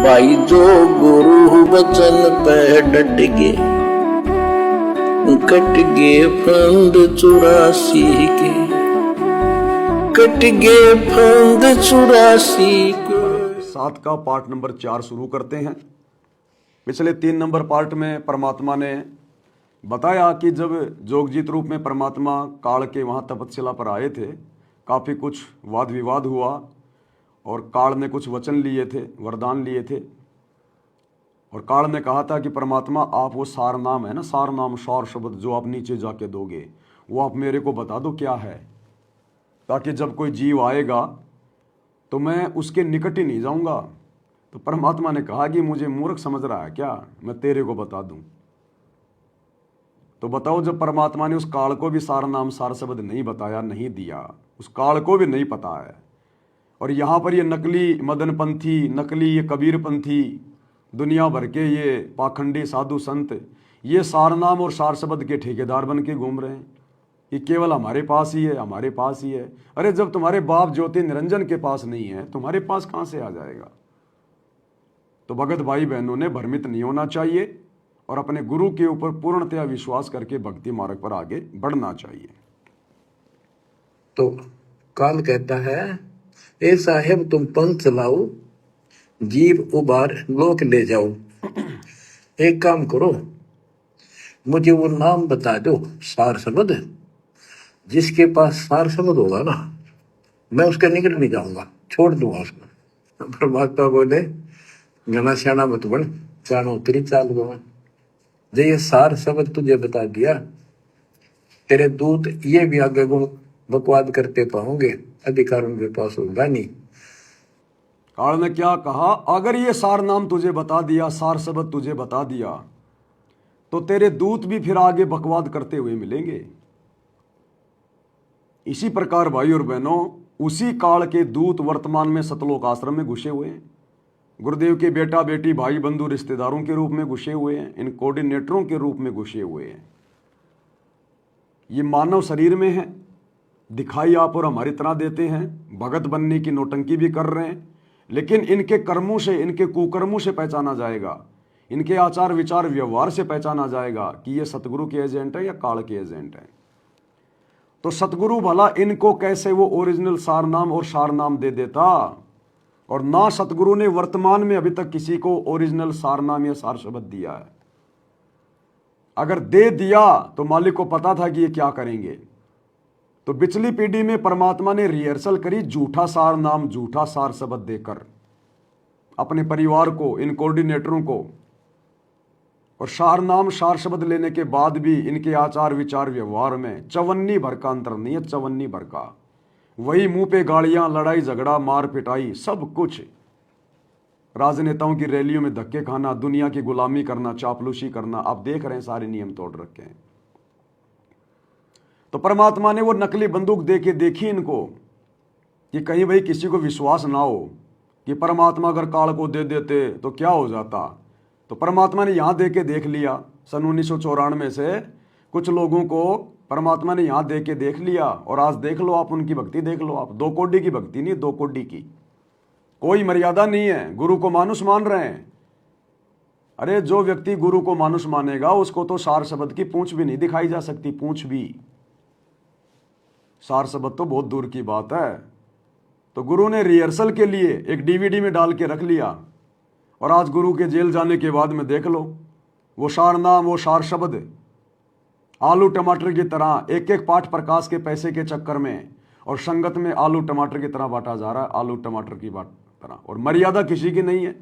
भाई जो गुरु वचन पे डट गे, कट गे फंद 84 के, कट गे फंद 84 के। 7 का पार्ट नंबर 4 शुरू करते हैं। पिछले 3 नंबर पार्ट में परमात्मा ने बताया कि जब जोगजीत रूप में परमात्मा काल के वहाँ तपस्या पर आए थे, काफ़ी कुछ वाद विवाद हुआ और काल ने कुछ वचन लिए थे, वरदान लिए थे। और काल ने कहा था कि परमात्मा आप वो सार नाम है ना, सार नाम सार शब्द जो आप नीचे जाके दोगे, वो आप मेरे को बता दो क्या है, ताकि जब कोई जीव आएगा तो मैं उसके निकट ही नहीं जाऊंगा। तो परमात्मा ने कहा कि मुझे मूर्ख समझ रहा है क्या, मैं तेरे को बता दूं। तो बताओ, जब परमात्मा ने उस काल को भी सार नाम सार शब्द नहीं बताया, नहीं दिया, उस काल को भी नहीं पता है, और यहाँ पर ये नकली मदनपंथी, नकली ये कबीरपंथी, दुनिया भर के ये पाखंडी साधु संत ये सार नाम और सार शब्द के ठेकेदार बन के घूम रहे हैं कि केवल हमारे पास ही है, हमारे पास ही है। अरे जब तुम्हारे बाप ज्योति निरंजन के पास नहीं है, तुम्हारे पास कहाँ से आ जाएगा। तो भगत भाई बहनों ने भ्रमित नहीं होना चाहिए और अपने गुरु के ऊपर पूर्णतया विश्वास करके भक्ति मार्ग पर आगे बढ़ना चाहिए। तो काल कहता है, ए साहेब तुम पंथ चलाओ, जीव उबार लोक ले जाओ। एक काम करो, मुझे वो नाम बता दो सार शब्द, जिसके पास सार शब्द होगा ना, मैं उसके निकट नहीं जाऊंगा, छोड़ दूंगा उसको। परमात्मा बोले, घना श्याणा मत बन, चाणो उतरी चाल गवन। जो ये सार शब्द तुझे बता दिया, तेरे दूत ये भी आगे गुण बकवाद करते पाओगे, अधिकार उनके पास होगा नहीं। काल ने क्या कहा, अगर ये सार नाम तुझे बता दिया, सार शब्द तुझे बता दिया, तो तेरे दूत भी फिर आगे बकवाद करते हुए मिलेंगे। इसी प्रकार भाई और बहनों, उसी काल के दूत वर्तमान में सतलोक आश्रम में घुसे हुए हैं, गुरुदेव के बेटा बेटी भाई बंधु रिश्तेदारों के रूप में घुसे हुए हैं, इन कोऑर्डिनेटरों के रूप में घुसे हुए हैं। ये मानव शरीर में है, दिखाई आप और हमारी तरह देते हैं, भगत बनने की नौटंकी भी कर रहे हैं, लेकिन इनके कर्मों से, इनके कुकर्मों से पहचाना जाएगा, इनके आचार विचार व्यवहार से पहचाना जाएगा कि ये सतगुरु के एजेंट है या काल के एजेंट है। तो सतगुरु भला इनको कैसे वो ओरिजिनल सार नाम और सार नाम दे देता, और ना सतगुरु ने वर्तमान में अभी तक किसी को ओरिजिनल सार नाम या सार शब्द दिया है। अगर दे दिया तो मालिक को पता था कि ये क्या करेंगे। तो पिछली पीढ़ी में परमात्मा ने रिहर्सल करी झूठा सार नाम, झूठा सार शब्द देकर अपने परिवार को, इन कोऑर्डिनेटरों को, और सार नाम सार शब्द लेने के बाद भी इनके आचार विचार व्यवहार में चवन्नी भर का अंतर नहीं है, चवन्नी भर का। वही मुंह पे गालियां, लड़ाई झगड़ा, मार पिटाई, सब कुछ। राजनेताओं की रैलियों में धक्के खाना, दुनिया की गुलामी करना, चापलूसी करना, आप देख रहे हैं, सारे नियम तोड़ रखे हैं। तो परमात्मा ने वो नकली बंदूक दे के देखी इनको कि कहीं भाई किसी को विश्वास ना हो कि परमात्मा अगर काल को दे देते तो क्या हो जाता। तो परमात्मा ने यहाँ दे के देख लिया। सन 1994 से कुछ लोगों को परमात्मा ने यहाँ दे के देख लिया, और आज देख लो आप, उनकी भक्ति देख लो आप। 2 कोड़ी की भक्ति नहीं, 2 कोड़ी की, कोई मर्यादा नहीं है। गुरु को मानुष मान रहे हैं। अरे जो व्यक्ति गुरु को मानुष मानेगा उसको तो सार शब्द की पूंछ भी नहीं दिखाई जा सकती, पूंछ भी। सार शब्द तो बहुत दूर की बात है। तो गुरु ने रिहर्सल के लिए एक डीवीडी में डाल के रख लिया, और आज गुरु के जेल जाने के बाद में देख लो, वो सार नाम, वो सार शब्द आलू टमाटर की तरह एक एक पाठ प्रकाश के पैसे के चक्कर में और संगत में आलू टमाटर की तरह बांटा जा रहा है, आलू टमाटर की तरह। और मर्यादा किसी की नहीं है,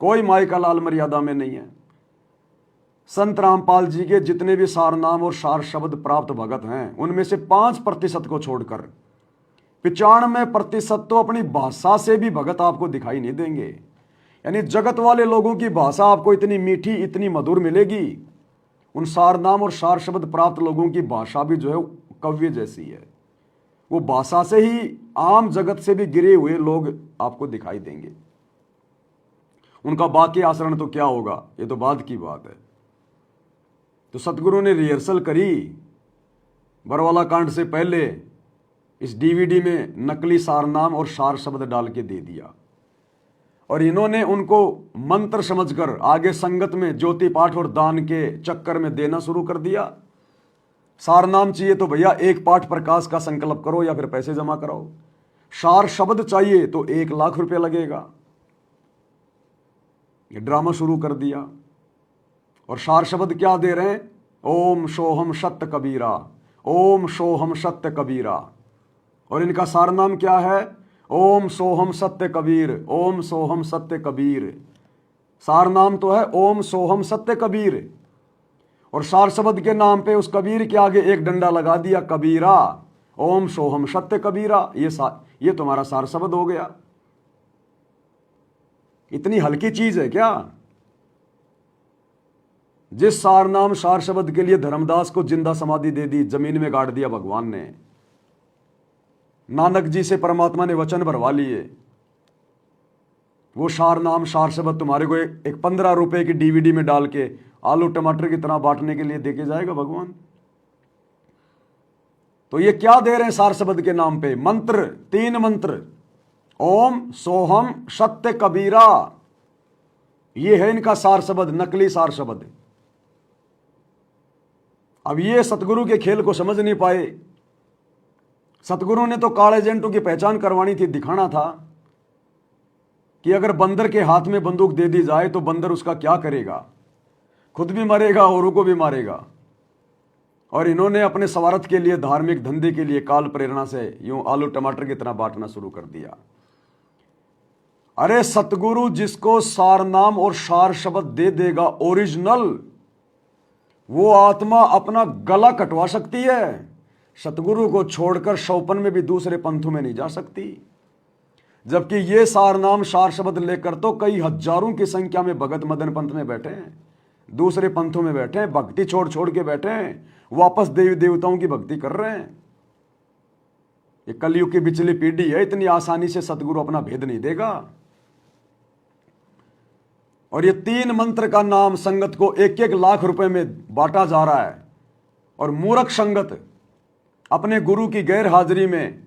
कोई माई का लाल मर्यादा में नहीं है। संत रामपाल जी के जितने भी सार नाम और सार शब्द प्राप्त भगत हैं, उनमें से 5% को छोड़कर 95% तो अपनी भाषा से भी भगत आपको दिखाई नहीं देंगे। यानी जगत वाले लोगों की भाषा आपको इतनी मीठी, इतनी मधुर मिलेगी, उन सार नाम और सार शब्द प्राप्त लोगों की भाषा भी जो है कव्य जैसी है। वो भाषा से ही आम जगत से भी गिरे हुए लोग आपको दिखाई देंगे। उनका बाकी आचरण तो क्या होगा, ये तो बाद की बात है। तो सतगुरु ने रिहर्सल करी, बरवाला कांड से पहले इस डीवीडी में नकली सार नाम और सार शब्द डाल के दे दिया। और इन्होंने उनको मंत्र समझकर आगे संगत में ज्योति पाठ और दान के चक्कर में देना शुरू कर दिया। सारनाम चाहिए तो भैया एक पाठ प्रकाश का संकल्प करो या फिर पैसे जमा कराओ। सार शब्द चाहिए तो 1 लाख रुपए लगेगा। ये ड्रामा शुरू कर दिया। और सार शब्द क्या दे रहे हैं? ओम सोहम सत्य कबीरा, ओम सोहम सत्य कबीरा। और इनका सार नाम क्या है? ओम सोहम सत्य कबीर, ओम सोहम सत्य कबीर। सार नाम तो है ओम सोहम सत्य कबीर। और सार शब्द के नाम पे उस कबीर के आगे एक डंडा लगा दिया, कबीरा, ओम सोहम सत्य कबीरा। ये तुम्हारा सार शब्द हो गया। इतनी हल्की चीज है क्या? जिस सार नाम सार शब्द के लिए धर्मदास को जिंदा समाधि दे दी, जमीन में गाड़ दिया भगवान ने। नानक जी से परमात्मा ने वचन भरवा लिए। वो सार नाम सार शब्द तुम्हारे को एक 15 रुपए की डीवीडी में डाल के आलू टमाटर की तरह बांटने के लिए देके जाएगा भगवान। तो ये क्या दे रहे हैं सार शब्द के नाम पे? मंत्र, 3 मंत्र, ओम सोहम सत्य कबीरा। ये है इनका सार शब्द, नकली सार शब्द। अब ये सतगुरु के खेल को समझ नहीं पाए। सतगुरु ने तो काले एजेंटों की पहचान करवानी थी, दिखाना था कि अगर बंदर के हाथ में बंदूक दे दी जाए तो बंदर उसका क्या करेगा? खुद भी मरेगा, औरों को भी मारेगा। और इन्होंने अपने स्वार्थ के लिए, धार्मिक धंधे के लिए काल प्रेरणा से यूं आलू टमाटर की तरह बांटना शुरू कर दिया। अरे सतगुरु जिसको सार नाम और सार शब्द दे देगा ओरिजिनल, वो आत्मा अपना गला कटवा सकती है। सतगुरु को छोड़कर शौपन में भी दूसरे पंथों में नहीं जा सकती। जबकि ये सार नाम सार शब्द लेकर तो कई हजारों की संख्या में भगत मदन पंथ में बैठे हैं, दूसरे पंथों में बैठे हैं, भक्ति छोड़ छोड़ के बैठे हैं, वापस देवी देवताओं की भक्ति कर रहे हैं। ये कलयुग की बिचली पीढ़ी है, इतनी आसानी से सतगुरु अपना भेद नहीं देगा। और ये 3 मंत्र का नाम संगत को 1-1 लाख रुपए में बांटा जा रहा है। और मूर्ख संगत अपने गुरु की गैर हाजिरी में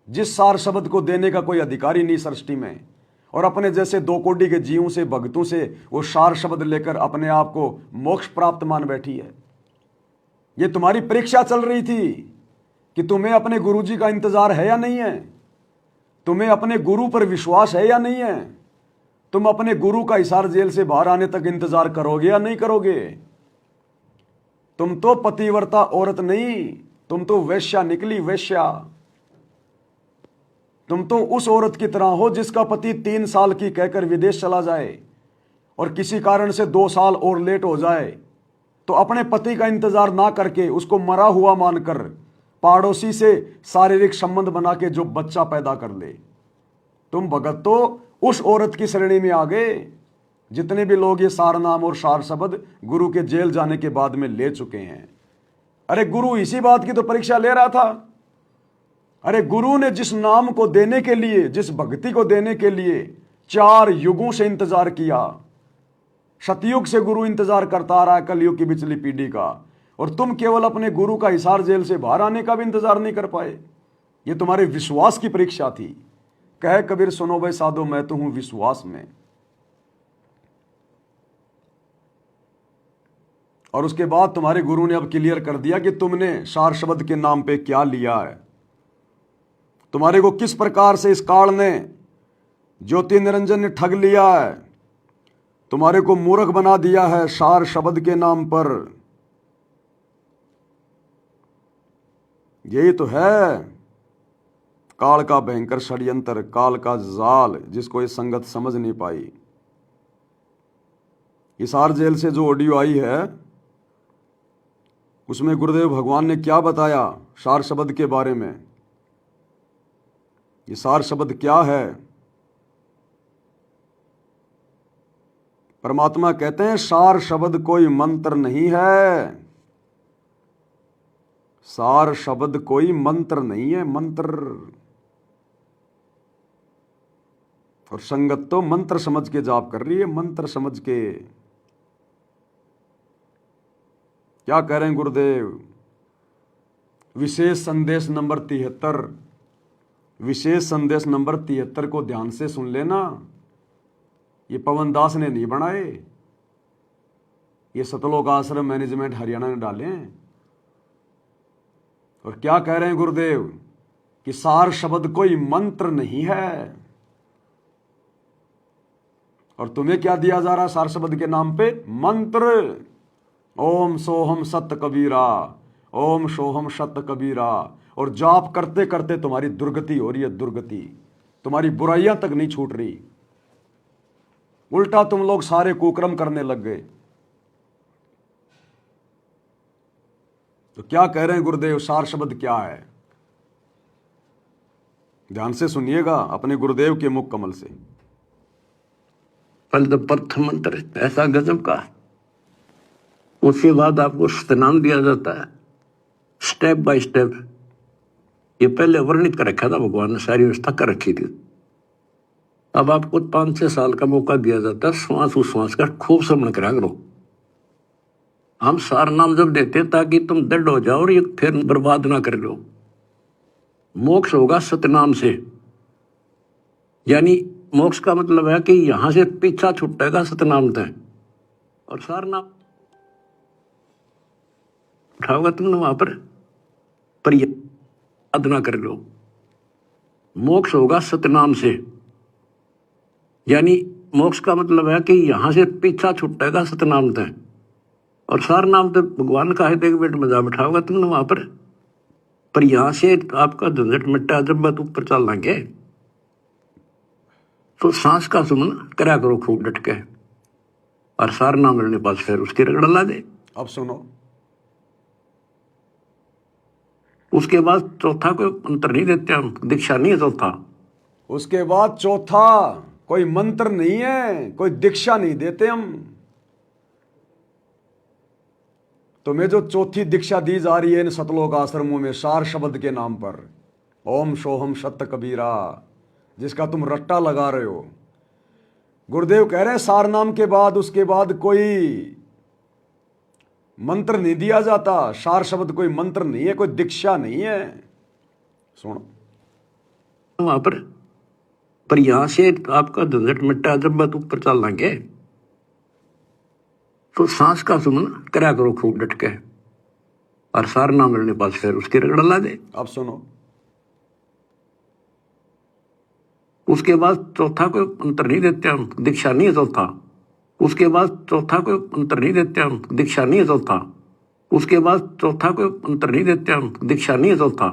जिस सार शब्द को देने का कोई अधिकारी नहीं सृष्टि में, और अपने जैसे 2 कोटि के जीवों से, भक्तों से वो सार शब्द लेकर अपने आप को मोक्ष प्राप्त मान बैठी है। ये तुम्हारी परीक्षा चल रही थी कि तुम्हें अपने गुरु जी का इंतजार है या नहीं है, तुम्हें अपने गुरु पर विश्वास है या नहीं है, तुम अपने गुरु का हिसार जेल से बाहर आने तक इंतजार करोगे या नहीं करोगे। तुम तो पतिव्रता औरत नहीं, तुम तो वेश्या निकली, वेश्या। तुम तो उस औरत की तरह हो जिसका पति 3 साल की कहकर विदेश चला जाए और किसी कारण से 2 साल और लेट हो जाए तो अपने पति का इंतजार ना करके उसको मरा हुआ मानकर पड़ोसी से शारीरिक संबंध बना के जो बच्चा पैदा कर ले। तुम भगत तो उस औरत की श्रेणी में आ गए। जितने भी लोग ये सार नाम और सार शब्द गुरु के जेल जाने के बाद में ले चुके हैं। अरे गुरु इसी बात की तो परीक्षा ले रहा था। अरे गुरु ने जिस नाम को देने के लिए, जिस भक्ति को देने के लिए 4 युगों से इंतजार किया, सतयुग से गुरु इंतजार करता आ रहा है कलयुग की बिचली पीढ़ी का, और तुम केवल अपने गुरु का हिसार जेल से बाहर आने का भी इंतजार नहीं कर पाए। ये तुम्हारे विश्वास की परीक्षा थी। कहे कबीर सुनो भाई साधो, मैं तो हूं विश्वास में। और उसके बाद तुम्हारे गुरु ने अब क्लियर कर दिया कि तुमने सार शब्द के नाम पे क्या लिया है। तुम्हारे को किस प्रकार से इस काल ने, ज्योति निरंजन ने ठग लिया है, तुम्हारे को मूर्ख बना दिया है सार शब्द के नाम पर। यही तो है काल का भयंकर षड्यंत्र, काल का जाल, जिसको ये संगत समझ नहीं पाई। हिसार जेल से जो ऑडियो आई है उसमें गुरुदेव भगवान ने क्या बताया सार शब्द के बारे में। ये सार शब्द क्या है? परमात्मा कहते हैं सार शब्द कोई मंत्र नहीं है। सार शब्द कोई मंत्र नहीं है, मंत्र। और संगत तो मंत्र समझ के जाप कर रही है, मंत्र समझ के। क्या कह रहे हैं गुरुदेव? विशेष संदेश नंबर 73, विशेष संदेश नंबर 73 को ध्यान से सुन लेना। ये पवन दास ने नहीं बनाए, ये सतलोक आश्रम मैनेजमेंट हरियाणा ने डाले हैं। और क्या कह रहे हैं गुरुदेव कि सार शब्द कोई मंत्र नहीं है। और तुम्हें क्या दिया जा रहा है सार शब्द के नाम पे? मंत्र। ओम सोहम सत कबीरा, ओम सोहम सत कबीरा। और जाप करते करते तुम्हारी दुर्गति हो रही है, दुर्गति। तुम्हारी बुराइयां तक नहीं छूट रही, उल्टा तुम लोग सारे कुकर्म करने लग गए। तो क्या कह रहे हैं गुरुदेव, सार शब्द क्या है? ध्यान से सुनिएगा अपने गुरुदेव के मुख कमल से। पहले तो प्रथम मंत्र ऐसा गजब का, उसके बाद आपको सतनाम दिया जाता है स्टेप बाय स्टेप। ये पहले वर्णित कर रखा था भगवान ने, सारी व्यवस्था कर रखी थी। अब आपको 5-6 साल का मौका दिया जाता है, श्वास उश्वास का खूब समझ करा करो। हम सार नाम जब देते हैं ताकि तुम दृढ़ हो जाओ और ये फिर बर्बाद ना कर लो। मोक्ष होगा सतनाम से, यानी मोक्ष का मतलब है कि यहां से पीछा छुटेगा सतनाम तक। और सार नाम उठाओगा तुमने वहां पर याद ना कर लो। मोक्ष होगा सतनाम से, यानी मोक्ष का मतलब है कि यहां से पीछा छुटेगा सतनाम तक। और सार नाम तो भगवान का है, देख बेट मजा बिठाओगा तुमने वहां पर यहां से आपका झंझट मिट्टा जब बात ऊपर चल लेंगे। तो सांस का सुमन करा करो खूब डट के, और सार नाम लेने पास फिर उसकी रगड़ ला दे। अब सुनो, उसके बाद चौथा कोई मंत्र नहीं देते हम, दीक्षा नहीं है चौथा। उसके बाद चौथा कोई मंत्र नहीं है, कोई दीक्षा नहीं देते हम। तुम्हें जो चौथी दीक्षा दी जा रही है इन सतलोक आश्रमों में सार शब्द के नाम पर, ओम सोहम सत कबीरा, जिसका तुम रट्टा लगा रहे हो, गुरुदेव कह रहे हैं सार नाम के बाद उसके बाद कोई मंत्र नहीं दिया जाता। सार शब्द कोई मंत्र नहीं है, कोई दीक्षा नहीं है। सुनो वहां पर यहां से आपका झंझट मिट्टा जब बात ऊपर चल लेंगे। तो सांस का सुमन करा करो खूब डट के, और सार नाम लेने पास फिर उसकी रगड़ ला दे। अब सुनो, उसके बाद चौथा कोई मंत्र नहीं देते हम, दीक्षा नहीं है चौथा। उसके बाद चौथा कोई मंत्र नहीं देते हम, दीक्षा नहीं है चौथा। उसके बाद चौथा कोई मंत्र नहीं देते हम, दीक्षा नहीं है चौथा।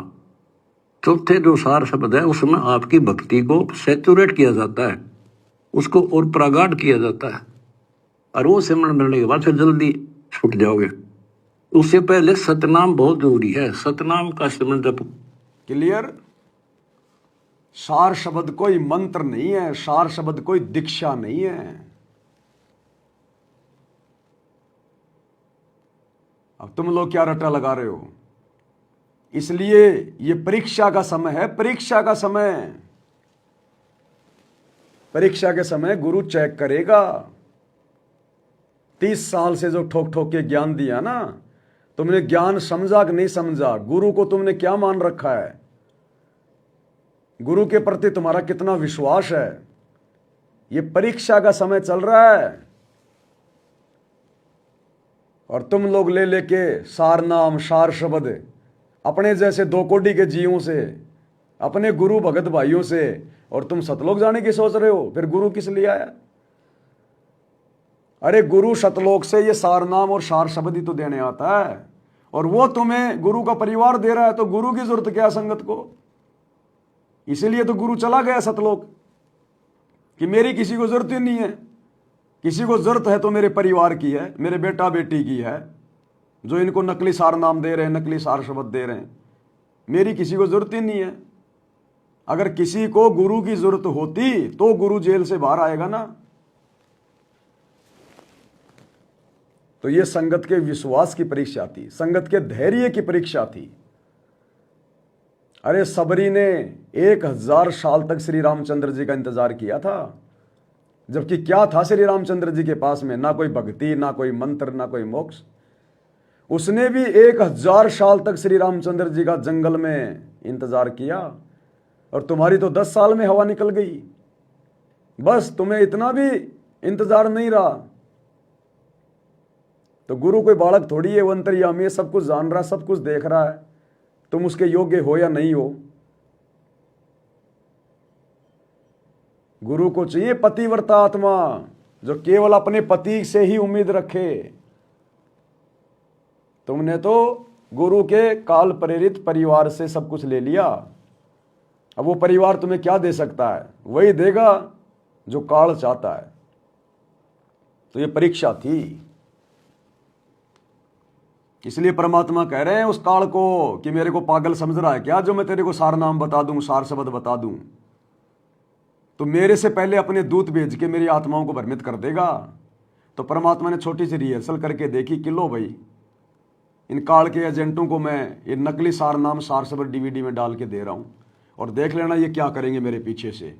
चौथे जो सार शब्द है उसमें आपकी भक्ति को सैचुरेट किया जाता है, उसको और प्रगाढ़ किया जाता है, और वो सिमरन मिलने के बाद फिर जल्दी छूट जाओगे। उससे पहले सतनाम बहुत जरूरी है, सतनाम का सिमरन जब। क्लियर? सार शब्द कोई मंत्र नहीं है, सार शब्द कोई दीक्षा नहीं है। अब तुम लोग क्या रट्टा लगा रहे हो? इसलिए ये परीक्षा का समय है, परीक्षा का समय। परीक्षा के समय गुरु चेक करेगा। 30 साल से जो ठोक ठोक के ज्ञान दिया ना, तुमने ज्ञान समझा कि नहीं समझा? गुरु को तुमने क्या मान रखा है? गुरु के प्रति तुम्हारा कितना विश्वास है? ये परीक्षा का समय चल रहा है, और तुम लोग ले लेके सार नाम सार शब्द अपने जैसे 2 कोटी के जीवों से, अपने गुरु भगत भाइयों से, और तुम सतलोक जाने की सोच रहे हो। फिर गुरु किस लिए आया? अरे गुरु सतलोक से ये सार नाम और सार शब्द ही तो देने आता है, और वो तुम्हें गुरु का परिवार दे रहा है, तो गुरु की जरूरत क्या संगत को? इसीलिए तो गुरु चला गया सतलोक, कि मेरी किसी को जरूरत ही नहीं है। किसी को जरूरत है तो मेरे परिवार की है, मेरे बेटा बेटी की है, जो इनको नकली सार नाम दे रहे हैं, नकली सार शब्द दे रहे हैं। मेरी किसी को जरूरत ही नहीं है। अगर किसी को गुरु की जरूरत होती तो गुरु जेल से बाहर आएगा ना। तो यह संगत के विश्वास की परीक्षा थी, संगत के धैर्य की परीक्षा थी। अरे सबरी ने 1000 साल तक श्री रामचंद्र जी का इंतजार किया था, जबकि क्या था श्री रामचंद्र जी के पास में? ना कोई भक्ति, ना कोई मंत्र, ना कोई मोक्ष। उसने भी 1000 साल तक श्री रामचंद्र जी का जंगल में इंतजार किया, और तुम्हारी तो 10 साल में हवा निकल गई। बस तुम्हें इतना भी इंतजार नहीं रहा। तो गुरु कोई बालक थोड़ी है, वो अंतर्यामी है, सब कुछ जान रहा है, सब कुछ देख रहा है, तुम उसके योग्य हो या नहीं हो। गुरु को चाहिए पतिव्रता आत्मा, जो केवल अपने पति से ही उम्मीद रखे। तुमने तो गुरु के काल प्रेरित परिवार से सब कुछ ले लिया, अब वो परिवार तुम्हें क्या दे सकता है? वही देगा जो काल चाहता है। तो ये परीक्षा थी, इसलिए परमात्मा कह रहे हैं उस काल को कि मेरे को पागल समझ रहा है क्या, जो मैं तेरे को सार नाम बता दूं, सार शब्द बता दूं, तो मेरे से पहले अपने दूत भेज के मेरी आत्माओं को भ्रमित कर देगा। तो परमात्मा ने छोटी सी रिहर्सल करके देखी कि लो भाई, इन काल के एजेंटों को मैं ये नकली सार नाम सार शब्द डीवीडी में डाल के दे रहा हूं, और देख लेना ये क्या करेंगे मेरे पीछे से।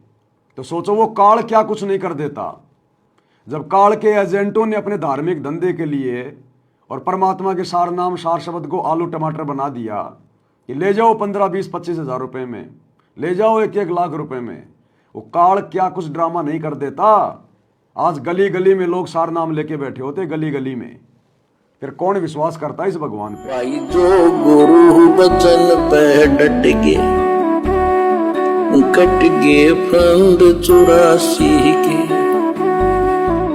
तो सोचो वो काल क्या कुछ नहीं कर देता। जब काल के एजेंटों ने अपने धार्मिक धंधे के लिए और परमात्मा के सार नाम सार शब्द को आलू टमाटर बना दिया कि ले जाओ 15, 20, 25 हजार रुपए में, ले जाओ 1-1 लाख रुपए में, वो काल क्या कुछ ड्रामा नहीं कर देता। आज गली गली में लोग सार नाम लेके बैठे होते, गली गली में, फिर कौन विश्वास करता है इस भगवान पे? भाई जो गुरु बचन पे डट गए, कट गए फंद 84 के,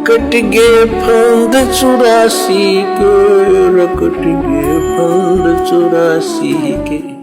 कट गए फंद 84 के, कट गए फंद 84 के।